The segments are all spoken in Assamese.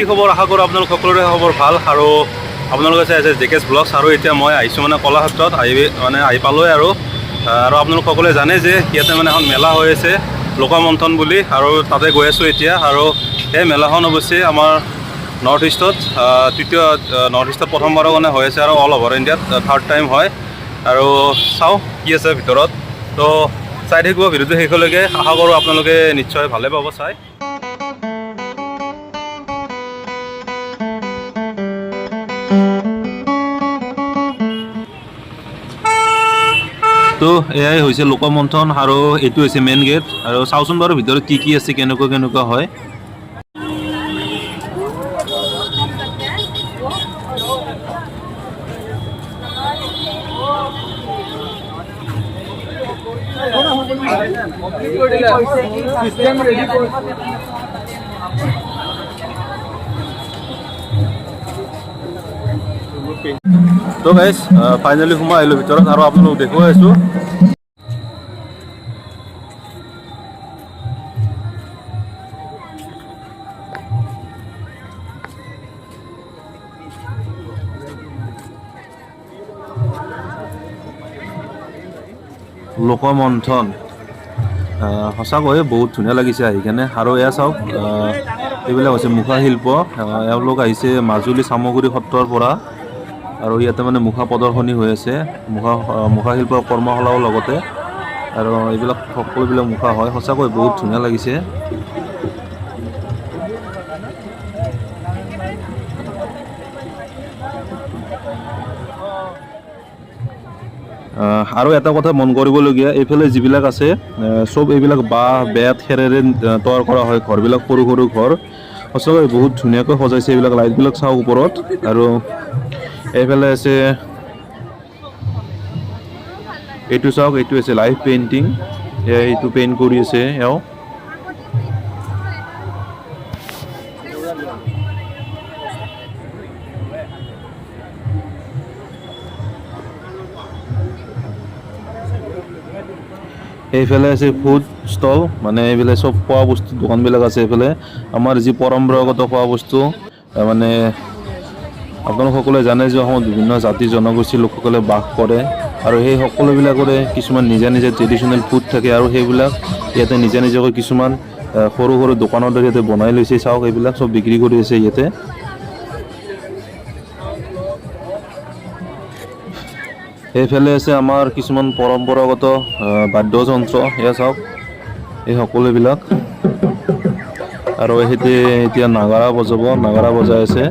কি খবৰ আশা কৰোঁ আপোনালোক সকলোৰে খবৰ ভাল আৰু আপোনালোকে চাই আছে জেকেছ ব্লগছ আৰু এতিয়া মই আহিছোঁ মানে কলাক্ষেত্ৰত আহি পালোঁৱে আৰু আপোনালোক সকলোৱে জানে যে ইয়াতে মানে এখন মেলা হৈ আছে লোকমন্থন বুলি আৰু তাতে গৈ আছোঁ এতিয়া আৰু এই মেলাখন অৱশ্যে আমাৰ নৰ্থ ইষ্টত প্ৰথমবাৰৰ কাৰণে হৈ আছে আৰু অল অভাৰ ইণ্ডিয়াত থাৰ্ড টাইম হয় আৰু চাওঁ কি আছে ভিতৰত তো চাই থাকিব ভিডিঅ'টো শেষলৈকে আশা কৰোঁ আপোনালোকে নিশ্চয় ভালে পাব চাই তো এয়াই হৈছে লোকমন্থন আৰু এইটো হৈছে মেইন গেট আৰু চাওঁচোন বাৰু ভিতৰত কি আছে কেনেকুৱা হয় তো গাইজ ফাইনেলি সোমাই আহিলোঁ ভিতৰত আৰু আপোনালোক দেখুৱাই আছোঁ লোকমন্থন সঁচাকৈ বহুত ধুনীয়া লাগিছে আহি কেনে আৰু এয়া চাওক এইবিলাক হৈছে মুখা শিল্প এওঁলোক আহিছে মাজুলী চামগুৰি সত্ৰৰ পৰা আৰু ইয়াতে মানে মুখা প্ৰদৰ্শনী হৈ আছে মুখা শিল্পৰ কৰ্মশালাও লগতে আৰু এইবিলাক সকলোবিলাক মুখা হয় সঁচাকৈ বহুত ধুনীয়া লাগিছে আৰু এটা কথা মন কৰিবলগীয়া এইফালে যিবিলাক আছে চব এইবিলাক বাঁহ বেত খেৰেৰে তৈয়াৰ কৰা হয় ঘৰবিলাক সৰু ঘৰ সঁচাকৈ বহুত ধুনীয়াকৈ সজাইছে এইবিলাক লাইটবিলাক চাওঁ ওপৰত আৰু এইফালে আছে এইটো চাওক এইটো আছে লাইভ পেইণ্টিং এইটো পেইণ্ট কৰি আছে এওঁ এইফালে আছে ফুড ষ্টল মানে এইফালে চব খোৱা বস্তু দোকানবিলাক আছে এইফালে আমাৰ যি পৰম্পৰাগত খোৱা বস্তু মানে আপোনালোক সকলোৱে জানে যে অসমত বিভিন্ন জাতি জনগোষ্ঠীৰ লোকসকলে বাস কৰে আৰু সেই সকলোবিলাকৰে কিছুমান নিজা ট্ৰেডিশ্যনেল ফুড থাকে আৰু সেইবিলাক ইয়াতে নিজাকৈ কিছুমান সৰু দোকানৰ দৰে ইয়াতে বনাই লৈছে চাওক এইবিলাক চব বিক্ৰী কৰি আছে ইয়াতে এইফালে আছে আমাৰ কিছুমান পৰম্পৰাগত বাদ্যযন্ত্ৰ এয়া চাওক এই সকলোবিলাক আৰু এতিয়া নাগাৰা বজাই আছে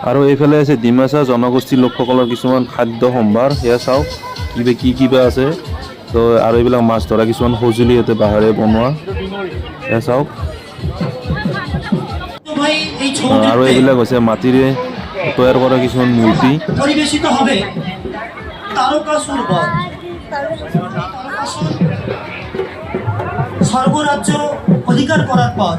আৰু এইফালে আছে ডিমাচা জনগোষ্ঠীৰ লোকসকলৰ কিছুমান খাদ্য সম্ভাৰ সেয়া চাওক কিবা আছে তো আৰু এইবিলাক মাছ ধৰা কিছুমান সঁজুলি ইয়াতে বাঁহেৰে বনোৱা এয়া চাওক আৰু এইবিলাক হৈছে মাটিৰে তৈয়াৰ কৰা কিছুমান মূৰ্তি পৰিবেশিত হবে তাৰকাসুৰ বধ স্বৰ্গৰাজ্য অধিকাৰ কৰাৰ পৰ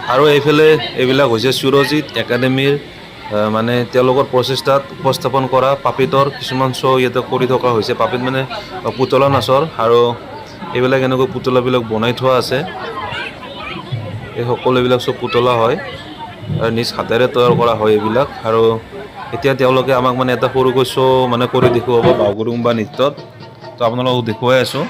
আৰু এইবিলাক হৈছে সুৰজিত একাডেমীৰ মানে তেওঁলোকৰ প্ৰচেষ্টাত উপস্থাপন কৰা পাপিতৰ কিছুমান শ্ব' ইয়াতে কৰি থকা হৈছে পাপিত মানে পুতলা নাচৰ আৰু এইবিলাক এনেকৈ পুতলাবিলাক বনাই থোৱা আছে এই সকলোবিলাক চব পুতলা হয় আৰু নিজ হাতেৰে তৈয়াৰ কৰা হয় এইবিলাক আৰু এতিয়া তেওঁলোকে আমাক মানে এটা সৰুকৈ শ্ব' মানে কৰি দেখুৱাব বাগুৰুম্বা নৃত্যত তো আপোনালোকক দেখুৱাই আছোঁ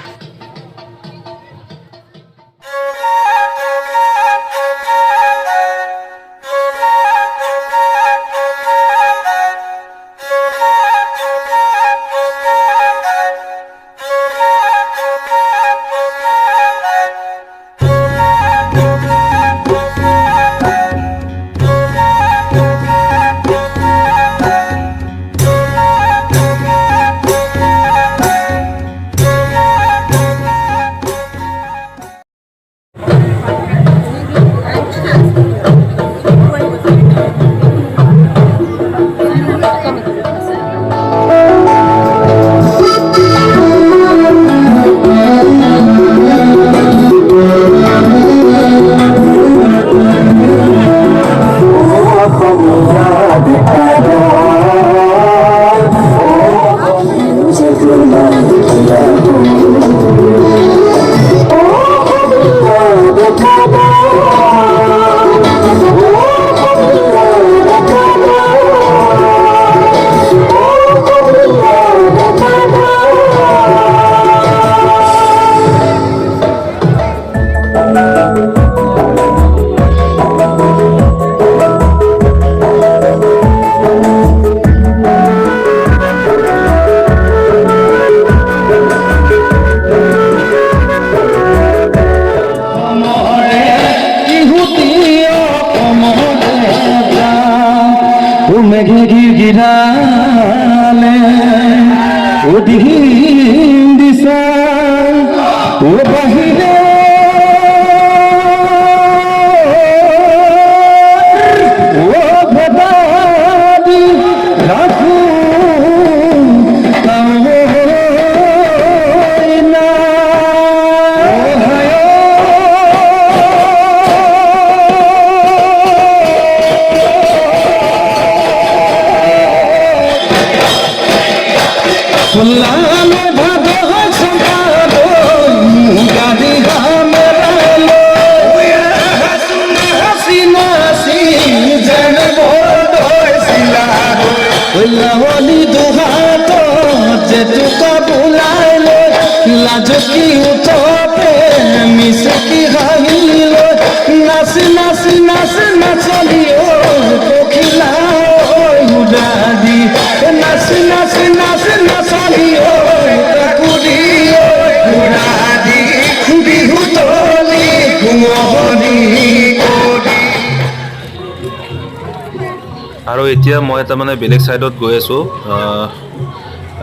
মেঘে গিরালে ওদিন দিশা ও বাহিরে ও ভেদাদি রাখু ফুল্লালে ভাদো সম্পাদো গাদি গামেরালো হাসি নাসি জন বড় সিলাগো ওলাওলি দুহাতো যেটুকা বুলাইলো লাজকি উঠবে মিসকি হাইলো নাসি নাসি নাসি নাচলিও কোকিলা উড়াদি নাসি নাসি নাসি নাচলিও কুড়িও উড়াদি বিহু তলি ঘুমনি কৰি আৰু এতিয়া মই এটা মানে বেলেগ সাইডত গৈ আছো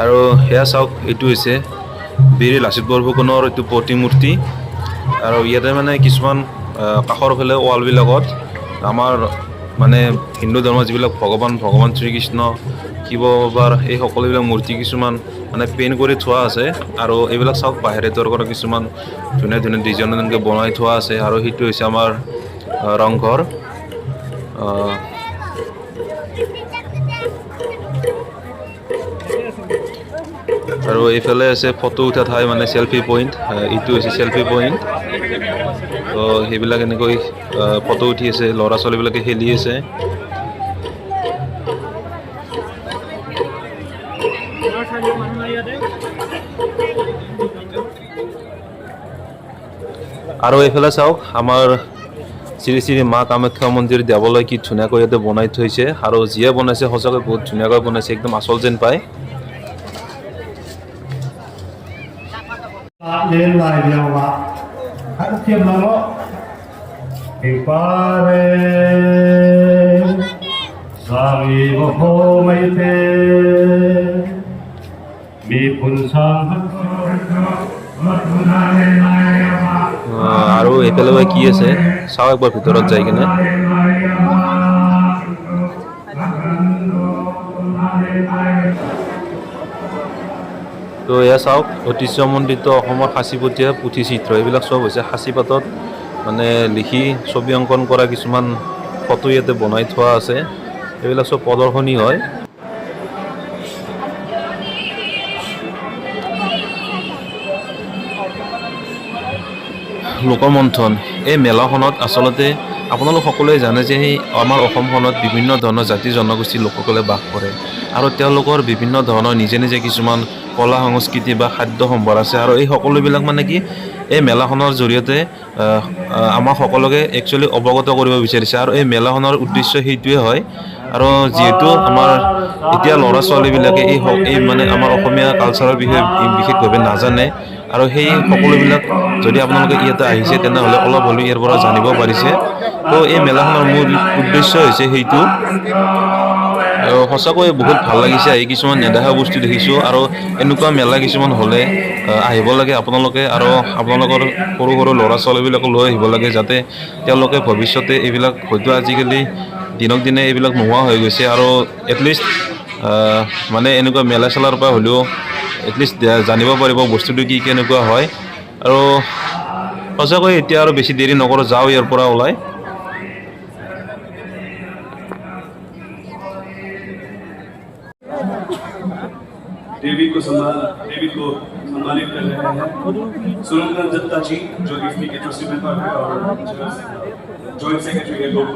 আৰু হেয়া চাওক এইটো হৈছে বীৰ লাচিত বৰফুকনৰ এইটো প্ৰতিমূৰ্তি আৰু ইয়াতে মানে কিছুমান কাষৰ ফালে ৱালবিলাকত আমাৰ মানে হিন্দু ধৰ্মৰ যিবিলাক ভগৱান শ্ৰীকৃষ্ণ শিৱ বাবাৰ এই সকলোবিলাক মূৰ্তি কিছুমান মানে পেইণ্ট কৰি থোৱা আছে আৰু এইবিলাক চাওক বাহিৰে কৰা কিছুমান ধুনীয়া ধুনীয়া ডিজাইন এনেকৈ বনাই থোৱা আছে আৰু সেইটো হৈছে আমাৰ ৰংঘৰ আৰু এইফালে আছে ফটো উঠা ঠাই মানে সেলফি পইণ্ট এইটো হৈছে সেলফি পইণ্ট তো সেইবিলাক এনেকৈ ফটো উঠি আছে ল'ৰা ছোৱালীবিলাকে খেলি আছে আৰু এইফালে চাওক আমাৰ শ্ৰী শ্ৰী মা কামাখ্যা মন্দিৰ দেৱালয় কি ধুনীয়াকৈ ইয়াতে বনাই থৈছে আৰু যিয়ে বনাইছে সঁচাকৈ বহুত ধুনীয়াকৈ বনাইছে একদম আচল যেন পায় lên lại điều ạ hãy kiềm lòng đó thì qua đây sang vô hồ mây tê mi phun sang আৰু এইফালে কি আছে চাও একবাৰ ভিতৰত যাই কিনে তো এয়া চাওক ঐতিহ্যমণ্ডিত অসমৰ সাঁচিপতীয়া পুথি চিত্ৰ এইবিলাক চব হৈছে সাঁচিপাতত মানে লিখি ছবি অংকন কৰা কিছুমান ফটো ইয়াতে বনাই থোৱা আছে এইবিলাক চব প্ৰদৰ্শনী হয় লোকমন্থন এই মেলাখনত আচলতে আপোনালোক সকলোৱে জানে যে আমাৰ অসমখনত বিভিন্ন ধৰণৰ জাতি জনগোষ্ঠীৰ লোকসকলে বাস কৰে আৰু তেওঁলোকৰ বিভিন্ন ধৰণৰ নিজে নিজে কিছুমান কলা সংস্কৃতি বা খাদ্য সম্ভাৰ আছে আৰু এই সকলোবিলাক মানে কি এই মেলাখনৰ জৰিয়তে আমাক সকলোকে একচুৱেলি অৱগত কৰিব বিচাৰিছে আৰু এই মেলাখনৰ উদ্দেশ্য সেইটোৱে হয় আৰু যেহেতু আমাৰ এতিয়া ল'ৰা ছোৱালীবিলাকে এই মানে আমাৰ অসমীয়া কালচাৰৰ বিষয়ে বিশেষভাৱে নাজানে আৰু সেই সকলোবিলাক যদি আপোনালোকে ইয়াতে আহিছে তেনেহ'লে অলপ হ'লেও ইয়াৰ পৰা জানিব পাৰিছে তো এই মেলাখনৰ মূল উদ্দেশ্য হৈছে সেইটো আৰু সঁচাকৈ বহুত ভাল লাগিছে আহি কিছুমান নেদেখা বস্তু দেখিছোঁ আৰু এনেকুৱা মেলা কিছুমান হ'লে আহিব লাগে আপোনালোকে আৰু আপোনালোকৰ সৰু সৰু ল'ৰা ছোৱালীবিলাকো লৈ আহিব লাগে যাতে তেওঁলোকে ভৱিষ্যতে এইবিলাক হয়তো আজিকালি দিনক দিনে এইবিলাক নোহোৱা হৈ গৈছে আৰু এটলিষ্ট মানে এনেকুৱা মেলা চেলাৰ পৰা হ'লেও এটলিষ্ট জানিব পাৰিব বস্তুটো কি কেনেকুৱা হয় আৰু সঁচাকৈ এতিয়া আৰু বেছি দেৰি নকৰোঁ যাওঁ ইয়াৰ পৰা ওলাই देवी को सम्मानित कर रहे हैं सुरेंद्र दत्ता जी जो इफ्ती के ट्रस्टी मेंबर हैं और जॉइंट सेक्रेटरी है लोग